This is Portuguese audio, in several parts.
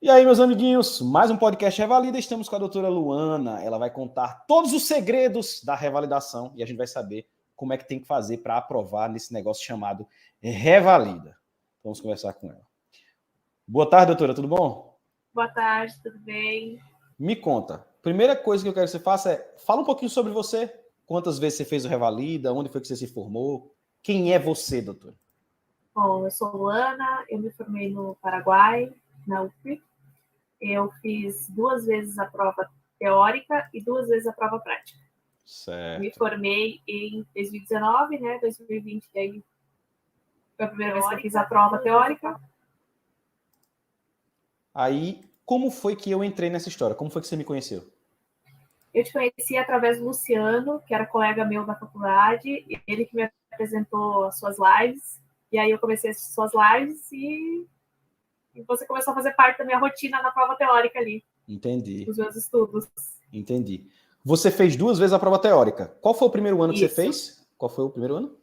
E aí, meus amiguinhos, mais um podcast Revalida. Estamos com a doutora Luana. Ela vai contar todos os segredos da revalidação e a gente vai saber como é que tem que fazer para aprovar nesse negócio chamado Revalida. Vamos conversar com ela. Boa tarde, doutora, tudo bom? Boa tarde, tudo bem? Me conta. Primeira coisa que eu quero que você faça é fala um pouquinho sobre você. Quantas vezes você fez o Revalida? Onde foi que você se formou? Quem é você, doutora? Bom, eu sou Luana, eu me formei no Paraguai, na UFRJ. Eu fiz 2 vezes a prova teórica e 2 vezes a prova prática. Certo. Me formei em 2019, né? 2020, aí foi a primeira vez que eu fiz a prova teórica. Aí, como foi que eu entrei nessa história? Como foi que você me conheceu? Eu te conheci através do Luciano, que era colega meu da faculdade, ele que me apresentou as suas lives. E aí eu comecei as suas lives e você começou a fazer parte da minha rotina na prova teórica ali. Entendi. Os meus estudos. Entendi. Você fez 2 vezes a prova teórica. Qual foi o primeiro ano que você fez? Qual foi o primeiro ano?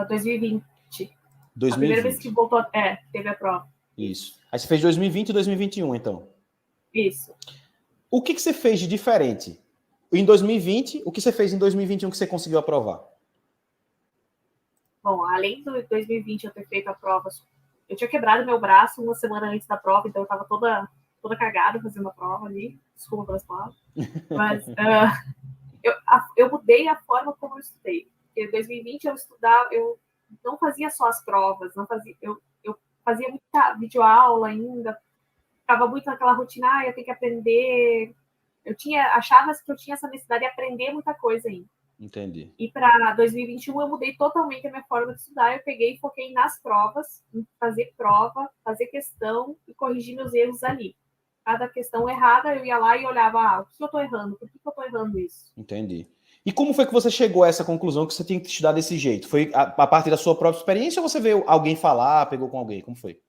2020. 2020. A primeira vez que voltou, teve a prova. Isso. Aí você fez 2020 e 2021, então. Isso. O que você fez de diferente? Em 2020, o que você fez em 2021 que você conseguiu aprovar? Bom, além do 2020 eu ter feito a prova, eu tinha quebrado meu braço uma semana antes da prova, então eu estava toda cagada fazendo a prova ali. Desculpa pelas palavras. Mas eu mudei a forma como eu estudei. Porque em 2020 eu não fazia só as provas, eu fazia muita videoaula ainda, ficava muito naquela rotina, eu tenho que aprender. Achava que eu tinha essa necessidade de aprender muita coisa ainda. Entendi. E para 2021 eu mudei totalmente a minha forma de estudar. Eu peguei e foquei nas provas, em fazer prova, fazer questão e corrigir meus erros ali. Cada questão errada, eu ia lá e olhava, o que eu estou errando? Por que eu estou errando isso? Entendi. E como foi que você chegou a essa conclusão que você tinha que estudar desse jeito? Foi a partir da sua própria experiência ou você veio alguém falar, pegou com alguém? Como foi?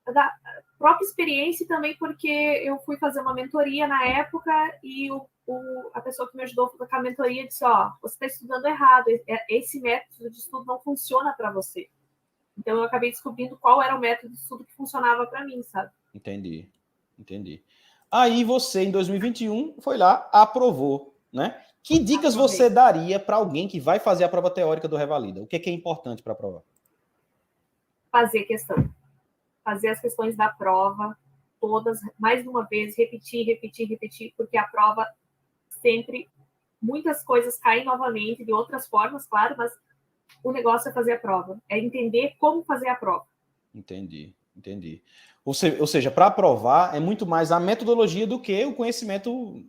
Da própria experiência também porque eu fui fazer uma mentoria na época e a pessoa que me ajudou com a mentoria disse, você está estudando errado, esse método de estudo não funciona para você. Então eu acabei descobrindo qual era o método de estudo que funcionava para mim, sabe? Entendi. Aí você, em 2021, foi lá, aprovou, né? Que dicas você daria para alguém que vai fazer a prova teórica do Revalida? O que é importante para aprovar? Fazer questão. Fazer as questões da prova, todas, mais de uma vez, repetir, porque a prova sempre, muitas coisas caem novamente, de outras formas, claro, mas o negócio é fazer a prova, é entender como fazer a prova. Entendi. Ou seja, para aprovar é muito mais a metodologia do que o conhecimento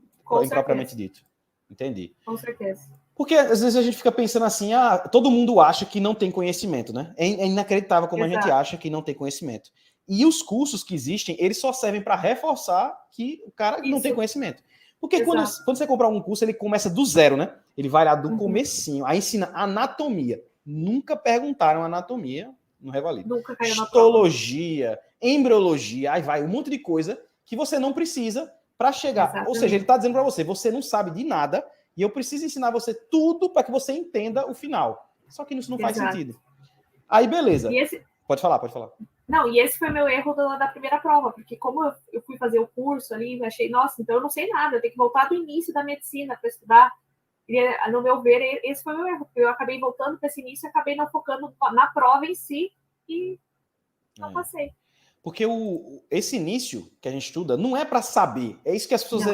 propriamente dito. Entendi. Com certeza. Porque às vezes a gente fica pensando assim, todo mundo acha que não tem conhecimento, né? É inacreditável como Exato. A gente acha que não tem conhecimento. E os cursos que existem, eles só servem para reforçar que o cara não tem conhecimento. Porque quando você comprar um curso, ele começa do zero, né? Ele vai lá do comecinho, aí ensina anatomia. Nunca perguntaram anatomia no Revalida. Nunca caiu na histologia, embriologia, aí vai um monte de coisa que você não precisa para chegar. Exatamente. Ou seja, ele está dizendo para você não sabe de nada e eu preciso ensinar você tudo para que você entenda o final. Só que isso não faz sentido. Aí, beleza. Pode falar. Não, e esse foi meu erro da primeira prova, porque como eu fui fazer o curso ali, achei, nossa, então eu não sei nada, eu tenho que voltar do início da medicina para estudar. E, no meu ver, esse foi o meu erro, porque eu acabei voltando para esse início e acabei não focando na prova em si e não passei. Porque esse início que a gente estuda não é para saber. É isso que as pessoas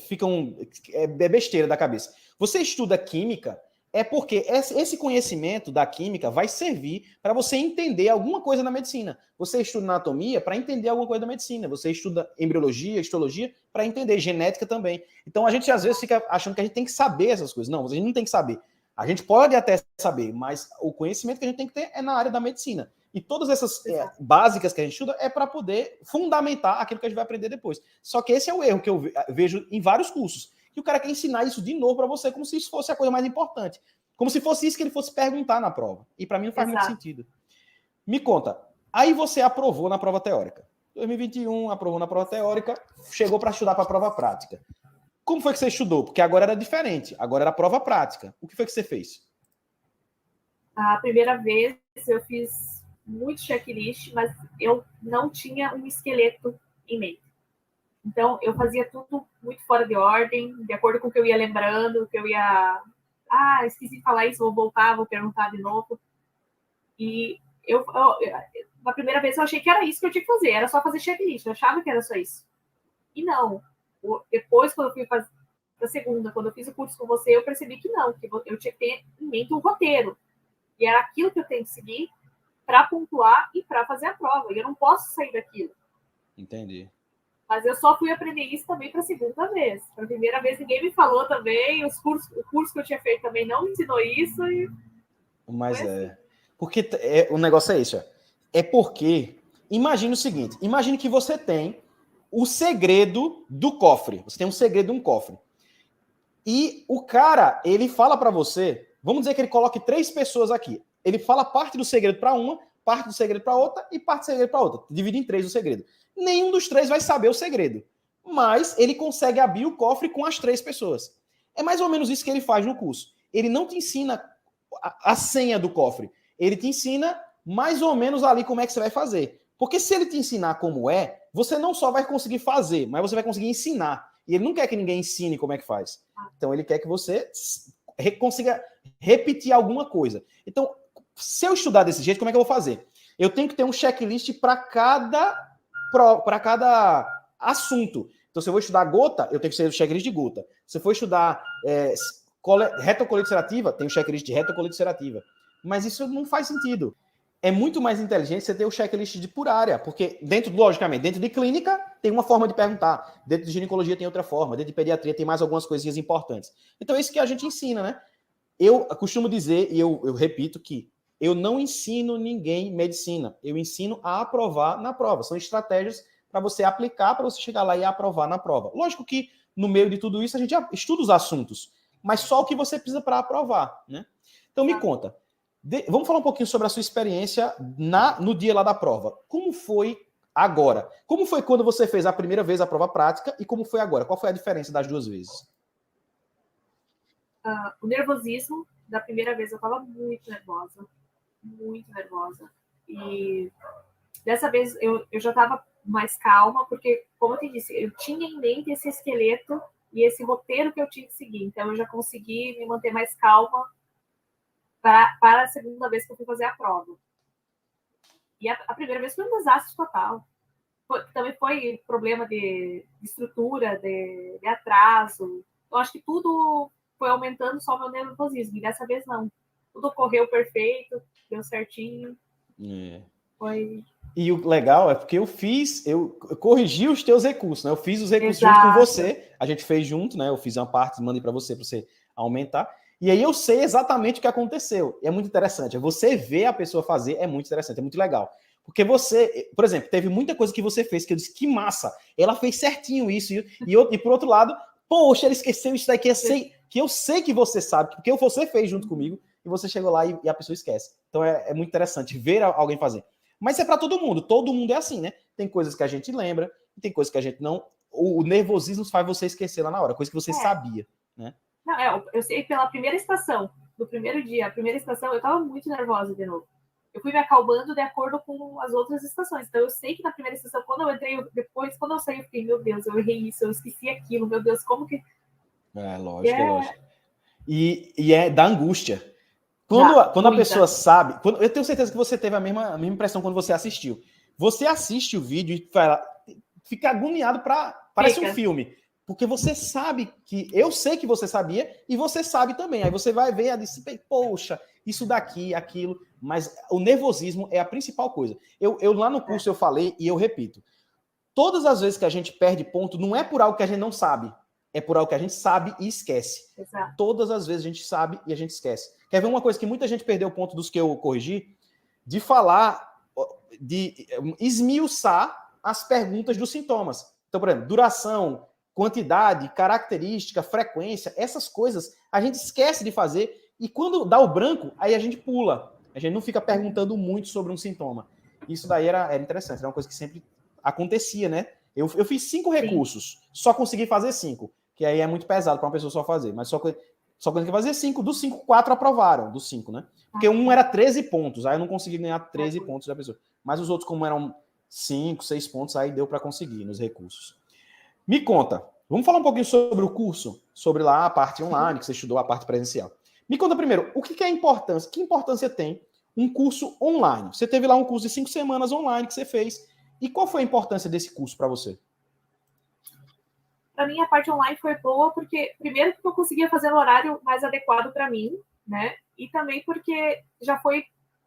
ficam... É besteira da cabeça. Você estuda química é porque esse conhecimento da química vai servir para você entender alguma coisa na medicina. Você estuda anatomia para entender alguma coisa da medicina. Você estuda embriologia, histologia para entender genética também. Então a gente às vezes fica achando que a gente tem que saber essas coisas. Não, a gente não tem que saber. A gente pode até saber, mas o conhecimento que a gente tem que ter é na área da medicina. E todas essas básicas que a gente estuda é para poder fundamentar aquilo que a gente vai aprender depois. Só que esse é o erro que eu vejo em vários cursos. Que o cara quer ensinar isso de novo para você, como se isso fosse a coisa mais importante. Como se fosse isso que ele fosse perguntar na prova. E para mim não faz muito sentido. Me conta, aí você aprovou na prova teórica. 2021, aprovou na prova teórica, chegou para estudar para a prova prática. Como foi que você estudou? Porque agora era diferente, agora era prova prática. O que foi que você fez? A primeira vez eu fiz muito checklist, mas eu não tinha um esqueleto em mente. Então, eu fazia tudo muito fora de ordem, de acordo com o que eu ia lembrando, que eu ia... Ah, esqueci de falar isso, vou voltar, vou perguntar de novo. E na primeira vez eu achei que era isso que eu tinha que fazer, era só fazer checklist, eu achava que era só isso. E não. Depois, quando eu fui para a segunda, quando eu fiz o curso com você, eu percebi que não, que eu tinha que ter em mente um roteiro. E era aquilo que eu tenho que seguir para pontuar e para fazer a prova. E eu não posso sair daquilo. Entendi. Mas eu só fui aprender isso também para a segunda vez. Para a primeira vez ninguém me falou também, o curso que eu tinha feito também não me ensinou isso. Mas porque o negócio é isso. É porque, imagine o seguinte, imagine que você tem o segredo do cofre. Você tem um segredo de um cofre. E o cara, ele fala para você, vamos dizer que ele coloque 3 pessoas aqui. Ele fala parte do segredo para uma, parte do segredo para outra e parte do segredo para outra. Divide em 3 o segredo. Nenhum dos 3 vai saber o segredo. Mas ele consegue abrir o cofre com as 3 pessoas. É mais ou menos isso que ele faz no curso. Ele não te ensina a senha do cofre. Ele te ensina mais ou menos ali como é que você vai fazer. Porque se ele te ensinar como é, você não só vai conseguir fazer, mas você vai conseguir ensinar. E ele não quer que ninguém ensine como é que faz. Então ele quer que você consiga repetir alguma coisa. Então, se eu estudar desse jeito, como é que eu vou fazer? Eu tenho que ter um checklist para cada assunto. Então, se eu vou estudar gota, eu tenho que ser o checklist de gota. Se eu for estudar retocolite ulcerativa, tem o checklist de retocolite ulcerativa. Mas isso não faz sentido. É muito mais inteligente você ter o checklist de por área, porque logicamente, dentro de clínica tem uma forma de perguntar, dentro de ginecologia tem outra forma, dentro de pediatria tem mais algumas coisinhas importantes. Então é isso que a gente ensina, né? Eu costumo dizer, e eu repito, que eu não ensino ninguém medicina, eu ensino a aprovar na prova. São estratégias para você aplicar, para você chegar lá e aprovar na prova. Lógico que no meio de tudo isso a gente estuda os assuntos, mas só o que você precisa para aprovar, né? Então me conta, vamos falar um pouquinho sobre a sua experiência no dia lá da prova. Como foi agora? Como foi quando você fez a primeira vez a prova prática e como foi agora? Qual foi a diferença das 2 vezes? O nervosismo, da primeira vez eu estava muito nervosa. Muito nervosa. E dessa vez eu já estava mais calma, porque, como eu te disse, eu tinha em mente esse esqueleto e esse roteiro que eu tinha que seguir. Então eu já consegui me manter mais calma para a segunda vez que eu fui fazer a prova. E a primeira vez foi um desastre total. Também foi problema de estrutura, de atraso. Eu acho que tudo foi aumentando só o meu nervosismo. E dessa vez não. Tudo correu perfeito, deu certinho. Foi... E o legal é porque eu corrigi os teus recursos, né? Eu fiz os recursos junto com você, a gente fez junto, né? Eu fiz uma parte, mandei para você aumentar. E aí eu sei exatamente o que aconteceu. E é muito interessante. Você ver a pessoa fazer é muito interessante, é muito legal. Porque você, por exemplo, teve muita coisa que você fez que eu disse, que massa. Ela fez certinho isso. E por outro lado, poxa, ela esqueceu isso daí que eu sei que você sabe, porque você fez junto comigo e você chegou lá e a pessoa esquece. Então é muito interessante ver alguém fazer. Mas é para todo mundo é assim, né? Tem coisas que a gente lembra, tem coisas que a gente não... O nervosismo faz você esquecer lá na hora, coisa que você sabia, né? Não, eu sei pela primeira estação, do primeiro dia, a primeira estação, eu tava muito nervosa de novo. Eu fui me acalmando de acordo com as outras estações. Então eu sei que na primeira estação, quando eu entrei, depois, quando eu saí, eu fiquei, meu Deus, eu errei isso, eu esqueci aquilo, meu Deus, como que... Lógico, é lógico. E é da angústia. Quando a pessoa sabe... eu tenho certeza que você teve a mesma impressão quando você assistiu. Você assiste o vídeo e fica agoniado parece um filme. Porque você sabe que... Eu sei que você sabia e você sabe também. Aí você vai ver e diz, poxa, isso daqui, aquilo... Mas o nervosismo é a principal coisa. Eu lá no curso eu falei e eu repito. Todas as vezes que a gente perde ponto, não é por algo que a gente não sabe. É por algo que a gente sabe e esquece. Exato. Todas as vezes a gente sabe e a gente esquece. Quer ver uma coisa que muita gente perdeu ponto dos que eu corrigi? De falar, de esmiuçar as perguntas dos sintomas. Então, por exemplo, duração, quantidade, característica, frequência, essas coisas a gente esquece de fazer e quando dá o branco, aí a gente pula. A gente não fica perguntando muito sobre um sintoma. Isso daí era interessante, era uma coisa que sempre acontecia, né? Eu fiz 5 recursos, só consegui fazer 5, que aí é muito pesado para uma pessoa só fazer, mas só Só que eu tinha que fazer 5. Dos 5, 4 aprovaram. Dos 5, né? Porque um era 13 pontos. Aí eu não consegui ganhar 13 pontos da pessoa. Mas os outros, como eram 5, 6 pontos, aí deu para conseguir nos recursos. Me conta. Vamos falar um pouquinho sobre o curso? Sobre lá a parte online, que você estudou, a parte presencial. Me conta primeiro, o que é a importância? Que importância tem um curso online? Você teve lá um curso de 5 semanas online que você fez. E qual foi a importância desse curso para você? Para mim, a parte online foi boa, porque, primeiro, porque eu conseguia fazer no horário mais adequado para mim, né? E também porque já foi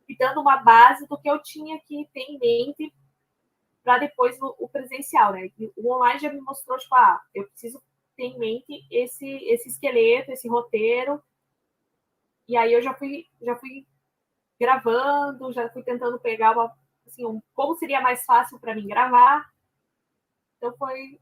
me dando uma base do que eu tinha que ter em mente para depois o presencial, né? E o online já me mostrou, tipo, eu preciso ter em mente esse esqueleto, esse roteiro. E aí eu já fui gravando, já fui tentando pegar como seria mais fácil para mim gravar. Então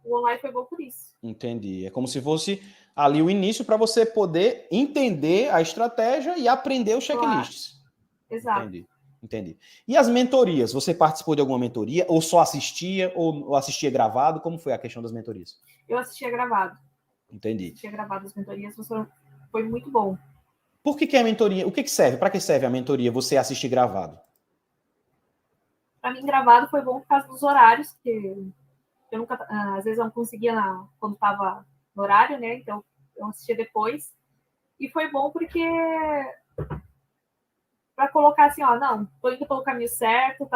o online foi bom por isso. Entendi. É como se fosse ali o início para você poder entender a estratégia e aprender os checklists. Claro. Exato. Entendi. E as mentorias? Você participou de alguma mentoria? Ou só assistia? Ou assistia gravado? Como foi a questão das mentorias? Eu assistia gravado. Entendi. Assistia gravado as mentorias, foi muito bom. Por que a mentoria? O que serve? Para que serve a mentoria? Você assistir gravado? Para mim, gravado foi bom por causa dos horários, que eu nunca, às vezes eu não conseguia quando estava no horário, né? Então eu assistia depois. E foi bom porque para colocar assim, não, tô indo pelo caminho certo,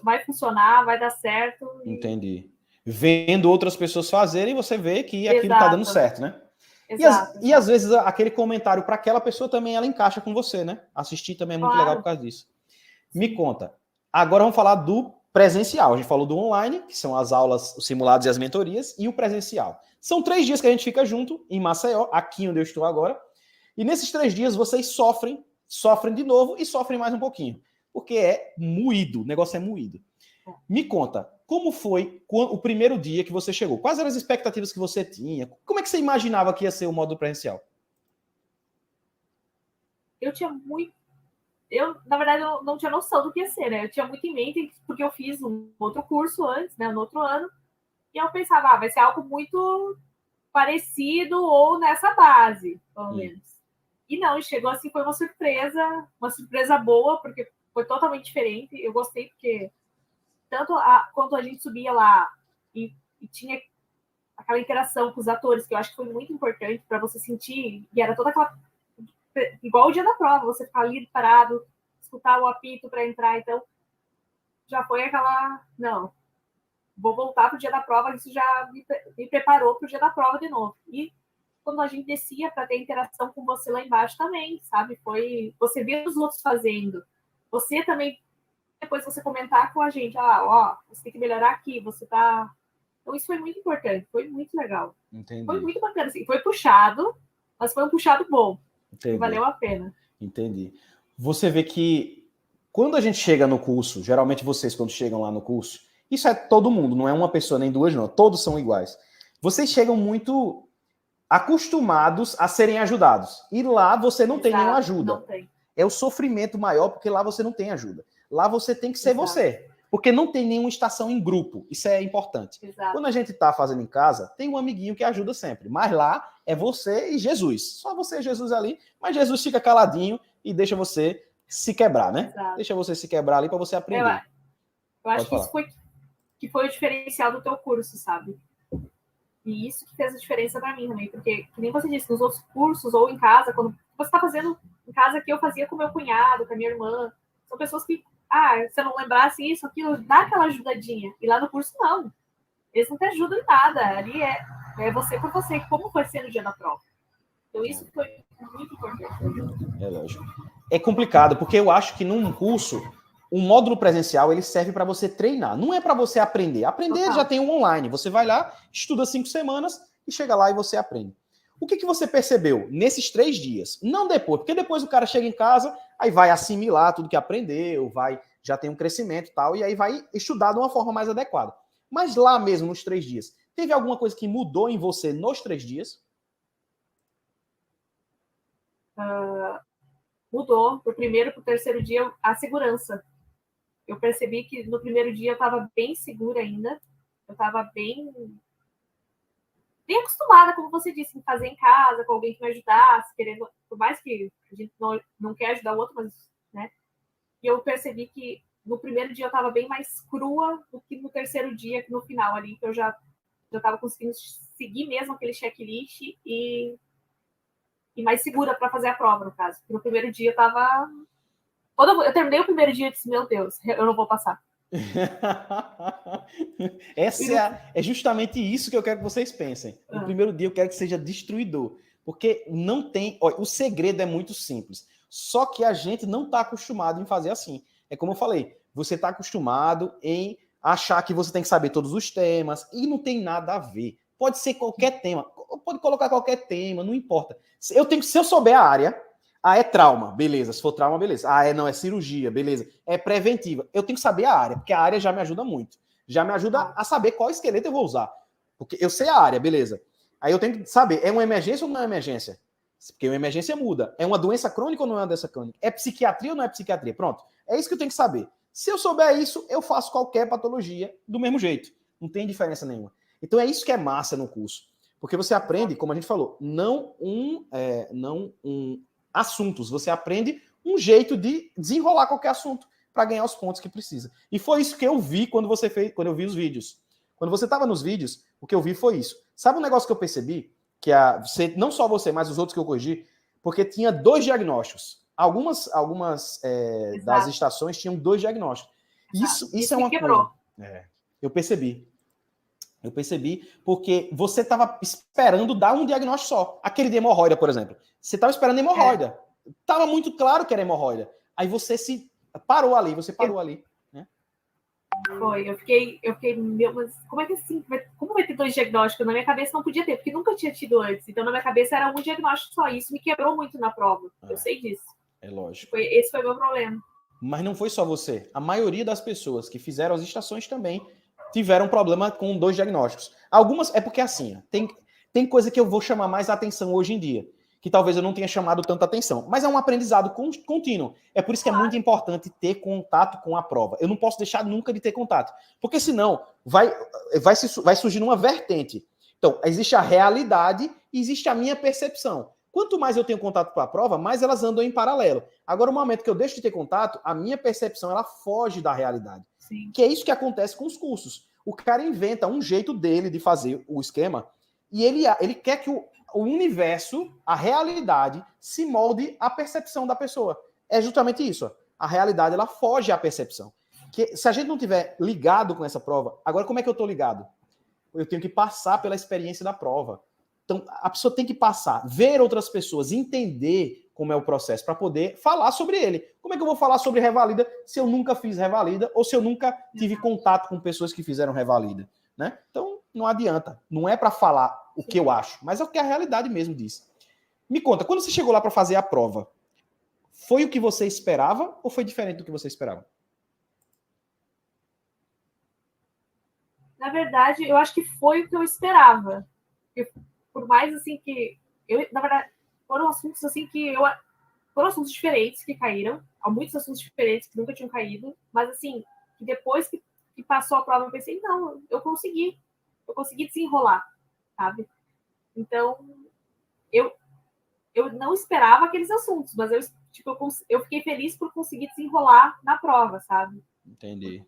vai funcionar, vai dar certo. Entendi. Vendo outras pessoas fazerem, você vê que aquilo está dando certo, né? Exato. E às vezes aquele comentário para aquela pessoa também ela encaixa com você, né? Assistir também é muito legal por causa disso. Me conta. Agora vamos falar do presencial. A gente falou do online, que são as aulas, os simulados e as mentorias, e o presencial. São 3 dias que a gente fica junto em Maceió, aqui onde eu estou agora. E nesses 3 dias vocês sofrem de novo e sofrem mais um pouquinho. Porque é moído, o negócio é moído. Me conta, como foi o primeiro dia que você chegou? Quais eram as expectativas que você tinha? Como é que você imaginava que ia ser o módulo presencial? Na verdade, eu não tinha noção do que ia ser, né? Eu tinha muito em mente, porque eu fiz um outro curso antes, né? No outro ano. E eu pensava, vai ser algo muito parecido ou nessa base, pelo menos. E não, chegou assim, foi uma surpresa boa, porque foi totalmente diferente. Eu gostei, porque quando a gente subia lá e tinha aquela interação com os atores, que eu acho que foi muito importante para você sentir, e era toda aquela. Igual o dia da prova, você ficar ali parado, escutar o apito para entrar, então já foi aquela. Não, vou voltar para o dia da prova, isso já me preparou para o dia da prova de novo. E quando a gente descia para ter interação com você lá embaixo também, sabe? Foi você ver os outros fazendo. Você também, depois você comentar com a gente, você tem que melhorar aqui, você tá. Então isso foi muito importante, foi muito legal. Entendi. Foi muito bacana, assim. Foi puxado, mas foi um puxado bom. Entendi. E valeu a pena. Entendi. Você vê que quando a gente chega no curso, geralmente vocês quando chegam lá no curso, isso é todo mundo, não é uma pessoa nem duas, não. Todos são iguais. Vocês chegam muito acostumados a serem ajudados. E lá você não tem nenhuma ajuda. Não tem. É o sofrimento maior, porque lá você não tem ajuda. Lá você tem que ser você. Porque não tem nenhuma estação em grupo. Isso é importante. Exato. Quando a gente está fazendo em casa, tem um amiguinho que ajuda sempre. Mas lá é você e Jesus. Só você e Jesus ali. Mas Jesus fica caladinho e deixa você se quebrar, né? Exato. Deixa você se quebrar ali para você aprender. Eu acho que isso foi o diferencial do teu curso, sabe? E isso que fez a diferença para mim também. Porque, que nem você disse, nos outros cursos ou em casa, quando você está fazendo em casa, que eu fazia com meu cunhado, com a minha irmã, são pessoas que, se eu não lembrasse isso, aquilo, dá aquela ajudadinha. E lá no curso, não. Eles não te ajudam em nada. Ali é você por você, como foi ser no dia da prova. Então, isso foi muito importante. É lógico. É complicado, porque eu acho que num curso, um módulo presencial, ele serve para você treinar. Não é para você aprender. Aprender já tem um online. Você vai lá, estuda 5 semanas e chega lá e você aprende. O que você percebeu nesses 3 dias? Não depois, porque depois o cara chega em casa, aí vai assimilar tudo que aprendeu, já tem um crescimento e tal, e aí vai estudar de uma forma mais adequada. Mas lá mesmo, nos 3 dias, teve alguma coisa que mudou em você nos 3 dias? Mudou. Do primeiro para o terceiro dia, a segurança. Eu percebi que no primeiro dia eu estava bem segura ainda. Eu estava bem bem acostumada, como você disse, em fazer em casa, com alguém que me ajudasse, querendo, por mais que a gente não quer ajudar o outro, mas, né? E eu percebi que no primeiro dia eu estava bem mais crua do que no terceiro dia, que no final ali, que eu já estava conseguindo seguir mesmo aquele checklist e mais segura para fazer a prova, no caso. Porque no primeiro dia eu estava... Quando eu terminei o primeiro dia, eu disse, meu Deus, eu não vou passar. É justamente isso que eu quero que vocês pensem. No primeiro dia eu quero que seja destruidor. Porque não tem... Olha, o segredo é muito simples. Só que a gente não está acostumado em fazer assim. É como eu falei, você está acostumado em achar que você tem que saber todos os temas e não tem nada a ver. Pode ser qualquer tema, pode colocar qualquer tema, não importa. Se eu souber a área, é trauma, beleza. Se for trauma, beleza. Não é cirurgia, beleza. É preventiva. Eu tenho que saber a área, porque a área já me ajuda muito. Já me ajuda a saber qual esqueleto eu vou usar. Porque eu sei a área, beleza. Aí eu tenho que saber, é uma emergência ou não é emergência? Porque uma emergência muda. É uma doença crônica ou não é uma doença crônica? É psiquiatria ou não é psiquiatria? Pronto. É isso que eu tenho que saber. Se eu souber isso, eu faço qualquer patologia do mesmo jeito. Não tem diferença nenhuma. Então é isso que é massa no curso. Porque você aprende, como a gente falou, não assuntos. Você aprende um jeito de desenrolar qualquer assunto para ganhar os pontos que precisa. E foi isso que eu vi quando eu vi os vídeos. Quando você estava nos vídeos, o que eu vi foi isso. Sabe um negócio que eu percebi? Que não só você, mas os outros que eu corrigi, porque tinha 2 diagnósticos. Algumas das estações tinham 2 diagnósticos. Isso é uma coisa. Eu percebi. Eu percebi porque você estava esperando dar um diagnóstico só. Aquele de hemorroida, por exemplo. Você estava esperando hemorroida. Estava muito claro que era hemorroida. Aí você parou ali. Né? Foi, eu fiquei, meu, mas como é que assim? Como vai ter 2 diagnósticos? Na minha cabeça não podia ter, porque nunca tinha tido antes. Então, na minha cabeça era um diagnóstico só. Isso me quebrou muito na prova. Eu sei disso. É lógico. Esse foi o meu problema. Mas não foi só você. A maioria das pessoas que fizeram as estações também tiveram problema com 2 diagnósticos. Algumas, é porque assim, tem coisa que eu vou chamar mais atenção hoje em dia, que talvez eu não tenha chamado tanta atenção, mas é um aprendizado contínuo. É por isso que é muito importante ter contato com a prova. Eu não posso deixar nunca de ter contato, porque senão vai surgir uma vertente. Então, existe a realidade e existe a minha percepção. Quanto mais eu tenho contato com a prova, mais elas andam em paralelo. Agora, no momento que eu deixo de ter contato, a minha percepção ela foge da realidade. Sim. Que é isso que acontece com os cursos. O cara inventa um jeito dele de fazer o esquema e ele quer que o universo, a realidade, se molde à percepção da pessoa. É justamente isso. A realidade ela foge à percepção. Que, se a gente não tiver ligado com essa prova, agora como é que eu estou ligado? Eu tenho que passar pela experiência da prova. Então, a pessoa tem que passar, ver outras pessoas, entender como é o processo, para poder falar sobre ele. Como é que eu vou falar sobre revalida se eu nunca fiz revalida ou se eu nunca tive contato com pessoas que fizeram revalida? Né? Então, não adianta. Não é para falar o que eu acho, mas é o que a realidade mesmo diz. Me conta, quando você chegou lá para fazer a prova, foi o que você esperava ou foi diferente do que você esperava? Na verdade, eu acho que foi o que eu esperava. Por mais assim que... na verdade, foram assuntos assim que foram assuntos diferentes que caíram. Há muitos assuntos diferentes que nunca tinham caído. Mas assim, que depois que passou a prova, eu pensei, não, eu consegui desenrolar, sabe? Então, eu não esperava aqueles assuntos, mas eu fiquei feliz por conseguir desenrolar na prova, sabe? Entendi.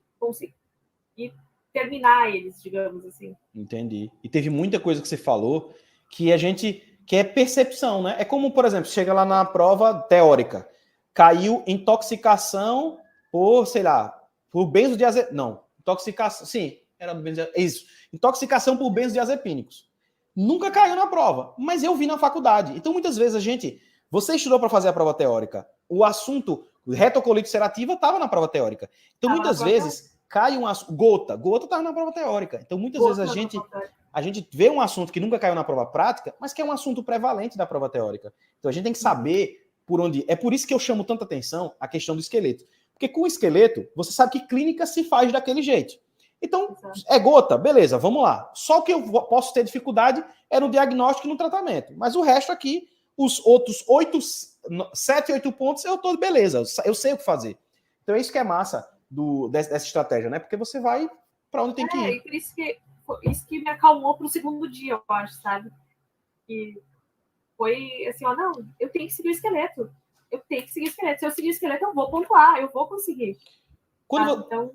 E terminar eles, digamos assim. Entendi. E teve muita coisa que você falou que é percepção, né? É como, por exemplo, chega lá na prova teórica, caiu intoxicação por, sei lá, por benzodiazepínicos. Não, intoxicação, sim, era isso. Intoxicação por benzodiazepínicos. Nunca caiu na prova, mas eu vi na faculdade. Então, muitas vezes você estudou para fazer a prova teórica, o assunto retocolite ulcerativa estava na prova teórica. Então, muitas vezes cai um assunto. Gota estava na prova teórica. Então, muitas vezes a gente vê um assunto que nunca caiu na prova prática, mas que é um assunto prevalente da prova teórica. Então, a gente tem que saber por onde. É por isso que eu chamo tanta atenção a questão do esqueleto. Porque com o esqueleto, você sabe que clínica se faz daquele jeito. Então, é gota, beleza, vamos lá. Só o que eu posso ter dificuldade é no diagnóstico e no tratamento. Mas o resto aqui, os outros 7, 8 pontos, eu tô beleza, eu sei o que fazer. Então é isso que é massa dessa estratégia, né? Porque você vai para onde tem que ir. E por isso que isso que me acalmou para o segundo dia, eu acho, sabe? E foi assim, ó, não, eu tenho que seguir o esqueleto. Eu tenho que seguir o esqueleto. Se eu seguir o esqueleto, eu vou pontuar, eu vou conseguir. Então...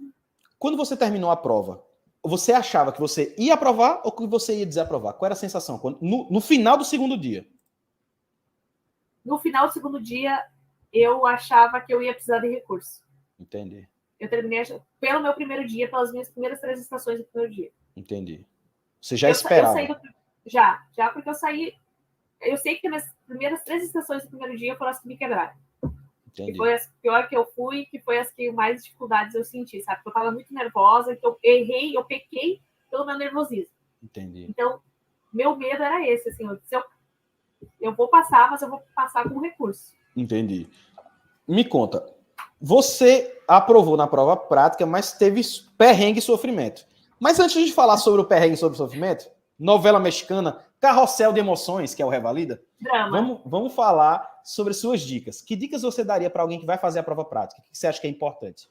Quando você terminou a prova, você achava que você ia aprovar ou que você ia desaprovar? Qual era a sensação? No final do segundo dia? No final do segundo dia, eu achava que eu ia precisar de recurso. Entendi. Eu terminei pelo meu primeiro dia, pelas minhas primeiras 3 estações do primeiro dia. Entendi. Você já esperava? Eu saí já, porque eu saí... Eu sei que as minhas primeiras 3 estações do primeiro dia foram as que me quebraram. Entendi. Que foi as pior que eu fui, que foi as que mais dificuldades eu senti, sabe? Porque eu tava muito nervosa, que eu errei, eu pequei pelo meu nervosismo. Entendi. Então, meu medo era esse, assim, eu vou passar, mas eu vou passar com recurso. Entendi. Me conta, você aprovou na prova prática, mas teve perrengue e sofrimento. Mas antes de falar sobre o perrengue e sobre o sofrimento, novela mexicana, Carrossel de Emoções, que é o Revalida, vamos falar sobre suas dicas. Que dicas você daria para alguém que vai fazer a prova prática? O que você acha que é importante?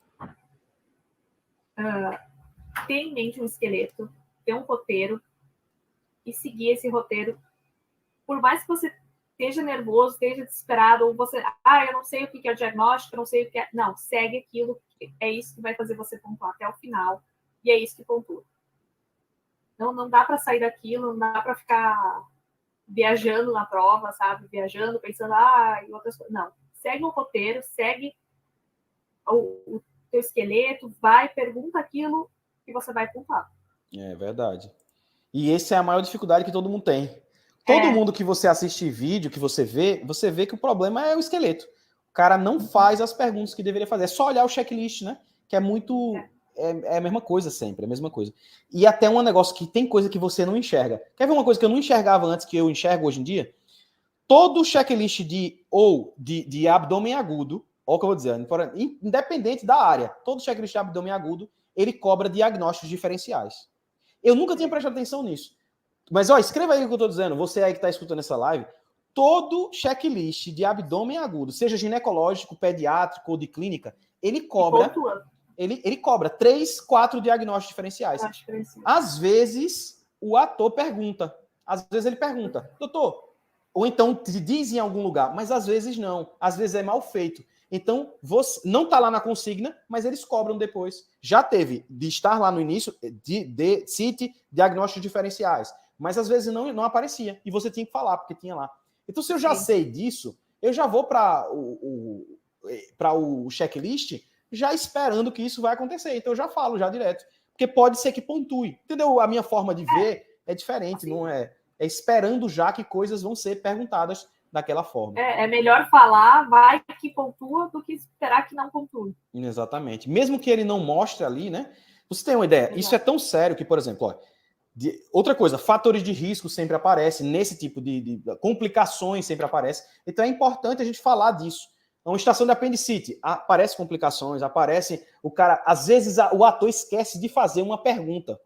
Ter em mente um esqueleto, ter um roteiro e seguir esse roteiro. Por mais que você esteja nervoso, esteja desesperado, ou você, eu não sei o que é o diagnóstico, eu não sei o que é... Não, segue aquilo, é isso que vai fazer você pontuar até o final, e é isso que pontua. Não dá para sair daquilo, não dá para ficar viajando na prova, sabe? Viajando, pensando, em outras coisas. Não. Segue o roteiro, segue o teu esqueleto, vai, pergunta aquilo que você vai pontuar. É verdade. E essa é a maior dificuldade que todo mundo tem. Todo mundo que você assiste vídeo, que você vê que o problema é o esqueleto. O cara não faz as perguntas que deveria fazer. É só olhar o checklist, né? Que é muito... É a mesma coisa sempre, é a mesma coisa. E até um negócio que tem coisa que você não enxerga. Quer ver uma coisa que eu não enxergava antes, que eu enxergo hoje em dia? Todo checklist de abdômen agudo, olha o que eu vou dizer, independente da área, todo checklist de abdômen agudo, ele cobra diagnósticos diferenciais. Eu nunca tinha prestado atenção nisso. Mas, escreva aí o que eu estou dizendo, você aí que está escutando essa live, todo checklist de abdômen agudo, seja ginecológico, pediátrico ou de clínica, ele cobra 3, 4 diagnósticos diferenciais. Às vezes, o ator pergunta. Às vezes ele pergunta, doutor, ou então te diz em algum lugar, mas às vezes não. Às vezes é mal feito. Então, você não está lá na consigna, mas eles cobram depois. Já teve de estar lá no início, cite diagnósticos diferenciais. Mas às vezes não aparecia. E você tinha que falar, porque tinha lá. Então, se eu já sei disso, eu já vou para o checklist já esperando que isso vai acontecer. Então, eu já falo já direto. Porque pode ser que pontue. Entendeu? A minha forma de ver é diferente, não é? É esperando já que coisas vão ser perguntadas daquela forma. É melhor falar, vai que pontua, do que esperar que não pontue. Exatamente. Mesmo que ele não mostre ali, né? Você tem uma ideia? Exato. Isso é tão sério que, por exemplo, outra coisa, fatores de risco sempre aparecem, nesse tipo de complicações sempre aparecem. Então é importante a gente falar disso. Uma estação de apendicite, aparece complicações, aparece o cara, às vezes o ator esquece de fazer uma pergunta.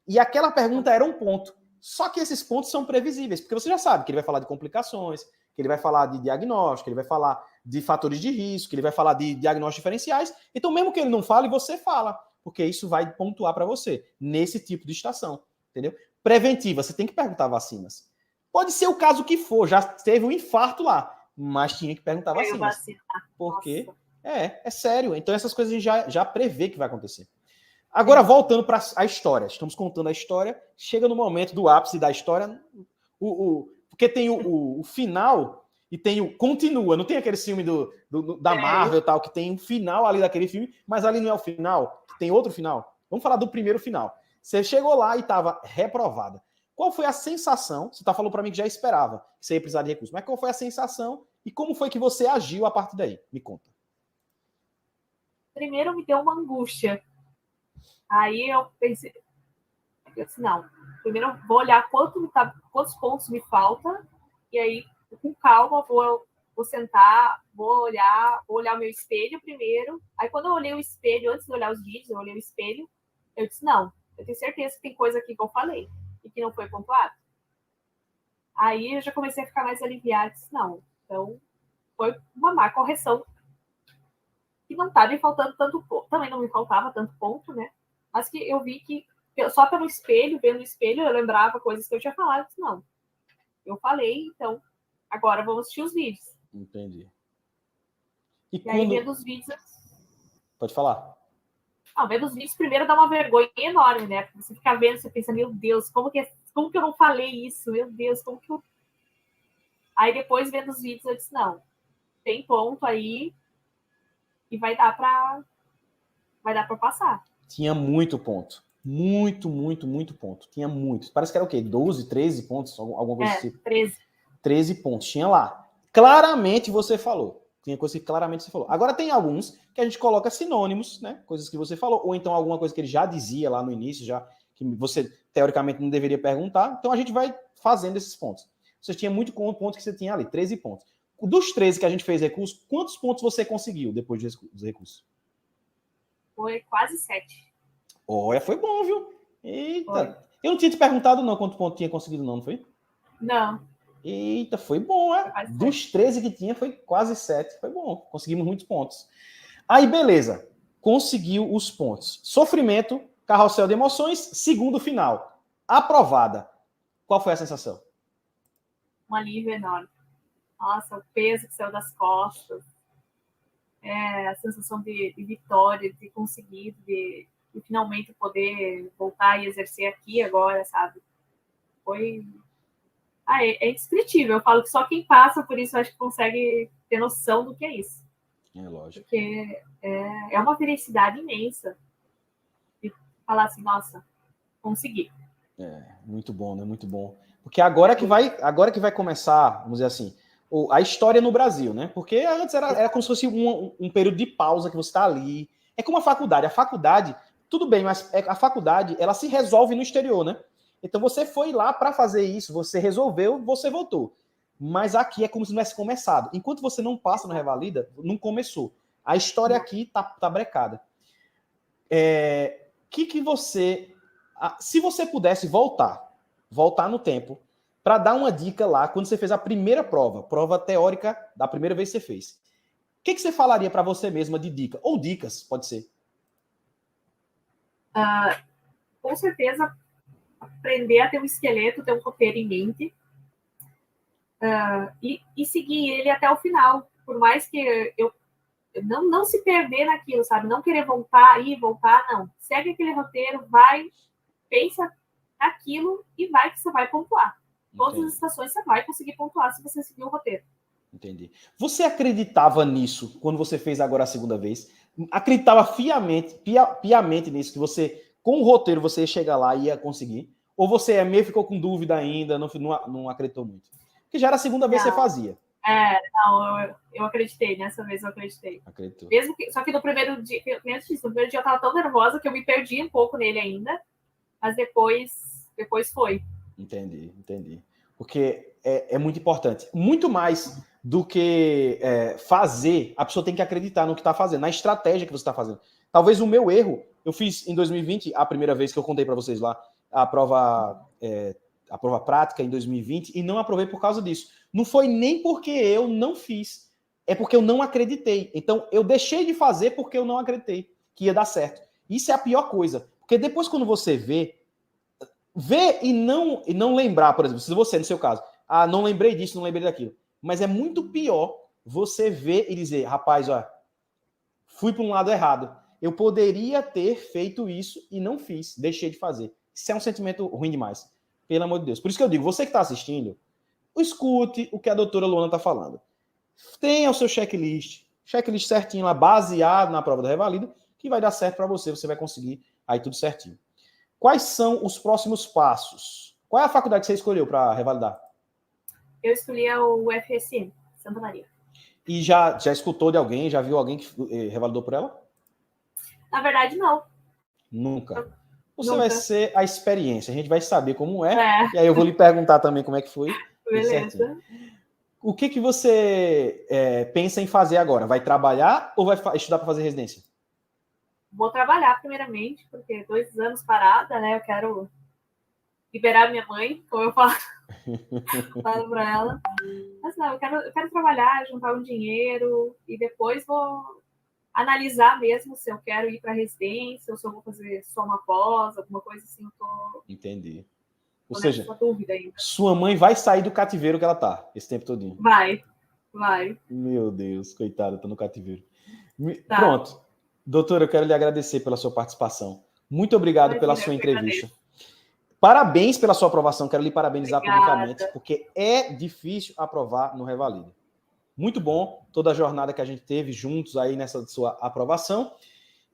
E aquela pergunta era um ponto. Só que esses pontos são previsíveis, porque você já sabe que ele vai falar de complicações, que ele vai falar de diagnóstico, que ele vai falar de fatores de risco, que ele vai falar de diagnósticos diferenciais. Então, mesmo que ele não fale, você fala, porque isso vai pontuar para você nesse tipo de estação, entendeu? Preventiva, você tem que perguntar vacinas. Pode ser o caso que for, já teve um infarto lá, mas tinha que perguntar vacinas. Porque é sério. Então, essas coisas a gente já prevê que vai acontecer. Agora, voltando para a história. Estamos contando a história. Chega no momento do ápice da história. Porque tem o final e tem o continua. Não tem aquele filme da Marvel e tal, que tem um final ali daquele filme, mas ali não é o final. Tem outro final. Vamos falar do primeiro final. Você chegou lá e estava reprovada. Qual foi a sensação? Você falou para mim que já esperava que você ia precisar de recursos. Mas qual foi a sensação e como foi que você agiu a partir daí? Me conta. Primeiro me deu uma angústia. Aí eu pensei, não, primeiro eu vou olhar quantos pontos me falta, e aí, com calma, vou sentar, vou olhar o meu espelho primeiro. Aí, quando eu olhei o espelho, antes de olhar os vídeos, eu olhei o espelho, eu disse, não, eu tenho certeza que tem coisa aqui que eu falei e que não foi pontuado. Aí, eu já comecei a ficar mais aliviada, disse, não, então, foi uma má correção, que não estava me faltando tanto ponto, também não me faltava tanto ponto, né? Mas que eu vi que só pelo espelho, vendo o espelho, eu lembrava coisas que eu tinha falado. Eu disse, não, eu falei, então agora vamos assistir os vídeos. Entendi. E aí, vendo os vídeos... Pode falar. Não, vendo os vídeos, primeiro dá uma vergonha enorme, né? Porque você fica vendo, você pensa, meu Deus, como que eu não falei isso? Meu Deus, como que eu... Aí, depois, vendo os vídeos, eu disse, não, tem ponto aí e vai dar pra passar. Tinha muito ponto. Muito, muito, muito ponto. Tinha muito. Parece que era o quê? 12, 13 pontos? Alguma coisa assim. 13. 13 pontos. Tinha lá. Claramente você falou. Tinha coisa que claramente você falou. Agora tem alguns que a gente coloca sinônimos, né? Coisas que você falou. Ou então alguma coisa que ele já dizia lá no início, já que você teoricamente não deveria perguntar. Então a gente vai fazendo esses pontos. Você tinha muito ponto que você tinha ali, 13 pontos. Dos 13 que a gente fez recurso, quantos pontos você conseguiu depois dos recursos? Foi quase 7. Olha, foi bom, viu? Eita. Foi. Eu não tinha te perguntado não quanto ponto tinha conseguido não foi? Não. Eita, foi bom, é? Dos 13 que tinha, foi quase 7. Foi bom, conseguimos muitos pontos. Aí, beleza. Conseguiu os pontos. Sofrimento, carrossel de emoções, segundo final. Aprovada. Qual foi a sensação? Um alívio enorme. Nossa, o peso que saiu das costas. A sensação de vitória, de ter conseguido, de finalmente poder voltar e exercer aqui agora, sabe? Foi... é indescritível. Eu falo que só quem passa por isso acho que consegue ter noção do que é isso. É lógico. Porque é uma felicidade imensa de falar assim, nossa, consegui. Muito bom, né? Muito bom. Porque agora que vai começar, vamos dizer assim, a história no Brasil, né? Porque antes era como se fosse um período de pausa que você está ali. É como a faculdade. A faculdade, tudo bem, mas a faculdade, ela se resolve no exterior, né? Então você foi lá para fazer isso, você resolveu, você voltou. Mas aqui é como se não tivesse começado. Enquanto você não passa no Revalida, não começou. A história aqui tá brecada. Que você... Se você pudesse voltar no tempo, para dar uma dica lá, quando você fez a primeira prova teórica da primeira vez que você fez, o que você falaria para você mesma de dica? Ou dicas, pode ser. Com certeza, aprender a ter um esqueleto, ter um roteiro em mente e seguir ele até o final. Por mais que eu não se perder naquilo, sabe? Não querer voltar, não. Segue aquele roteiro, vai, pensa naquilo e vai que você vai pontuar. Todas as estações você vai conseguir pontuar se você seguir o roteiro. Entendi. Você acreditava nisso quando você fez agora a segunda vez? Acreditava piamente nisso, que você, com o roteiro, você ia chegar lá e ia conseguir? Ou você meio ficou com dúvida ainda, não acreditou muito? Porque já era a segunda vez que você fazia. Eu acreditei, nessa vez eu acreditei. Acreditou. Só que no primeiro dia eu tava tão nervosa que eu me perdi um pouco nele ainda, mas depois foi. Entendi. Porque é muito importante. Muito mais do que fazer, a pessoa tem que acreditar no que está fazendo, na estratégia que você está fazendo. Talvez o meu erro, eu fiz em 2020, a primeira vez que eu contei para vocês lá, a prova prática em 2020, e não aprovei por causa disso. Não foi nem porque eu não fiz, é porque eu não acreditei. Então, eu deixei de fazer porque eu não acreditei que ia dar certo. Isso é a pior coisa. Porque depois, quando você vê e não lembrar, por exemplo, se você, no seu caso, não lembrei disso, não lembrei daquilo. Mas é muito pior você ver e dizer, rapaz, ó, fui para um lado errado. Eu poderia ter feito isso e não fiz, deixei de fazer. Isso é um sentimento ruim demais. Pelo amor de Deus. Por isso que eu digo, você que está assistindo, escute o que a doutora Luana está falando. Tenha o seu checklist certinho lá, baseado na prova da Revalida, que vai dar certo para você, você vai conseguir aí tudo certinho. Quais são os próximos passos? Qual é a faculdade que você escolheu para revalidar? Eu escolhi o UFSM, Santa Maria. E já escutou de alguém, já viu alguém que revalidou por ela? Na verdade, não. Nunca. Você vai ser a experiência, a gente vai saber como é. É. E aí eu vou lhe perguntar também como é que foi. Beleza. O que você pensa em fazer agora? Vai trabalhar ou vai estudar para fazer residência? Vou trabalhar primeiramente, porque 2 anos parada, né? Eu quero liberar minha mãe, como eu falo para ela. Mas não, eu quero trabalhar, juntar um dinheiro e depois vou analisar mesmo se eu quero ir para residência ou se eu vou fazer só uma pós, alguma coisa assim, eu tô... Entendi. Ou Tô seja, nessa dúvida ainda. sua mãe vai sair do cativeiro que ela tá esse tempo todinho. Vai. Meu Deus, coitada, tá no cativeiro. Tá. Pronto. Doutora, eu quero lhe agradecer pela sua participação. Muito obrigado pela sua entrevista. Parabéns pela sua aprovação. Quero lhe parabenizar publicamente, porque é difícil aprovar no Revalida. Muito bom toda a jornada que a gente teve juntos aí nessa sua aprovação.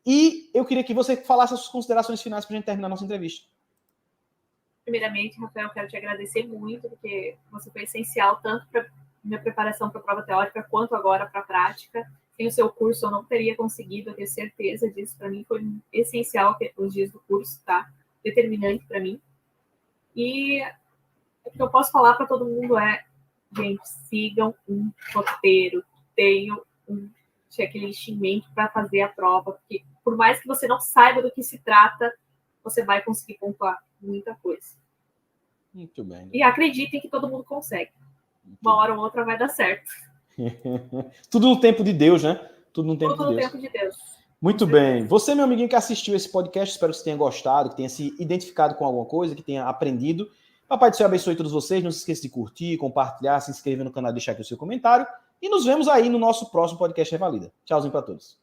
E eu queria que você falasse as suas considerações finais para a gente terminar a nossa entrevista. Primeiramente, Rafael, quero te agradecer muito, porque você foi essencial tanto para minha preparação para a prova teórica quanto agora para a prática. Sem o seu curso, eu não teria conseguido, eu tenho certeza disso. Para mim, foi essencial os dias do curso, tá? Determinante para mim. E o que eu posso falar para todo mundo é, gente, sigam um roteiro, tenham um checklist em mente para fazer a prova, porque por mais que você não saiba do que se trata, você vai conseguir pontuar muita coisa. Muito bem. E acreditem que todo mundo consegue. Uma hora ou outra vai dar certo. Tudo no tempo de Deus, né? Tudo no tempo Tudo de Deus. no tempo de Deus. Muito bem. Você, meu amiguinho que assistiu esse podcast, espero que você tenha gostado, que tenha se identificado com alguma coisa, que tenha aprendido. Papai do Céu abençoe todos vocês. Não se esqueça de curtir, compartilhar, se inscrever no canal, deixar aqui o seu comentário. E nos vemos aí no nosso próximo podcast Revalida. Tchauzinho para todos.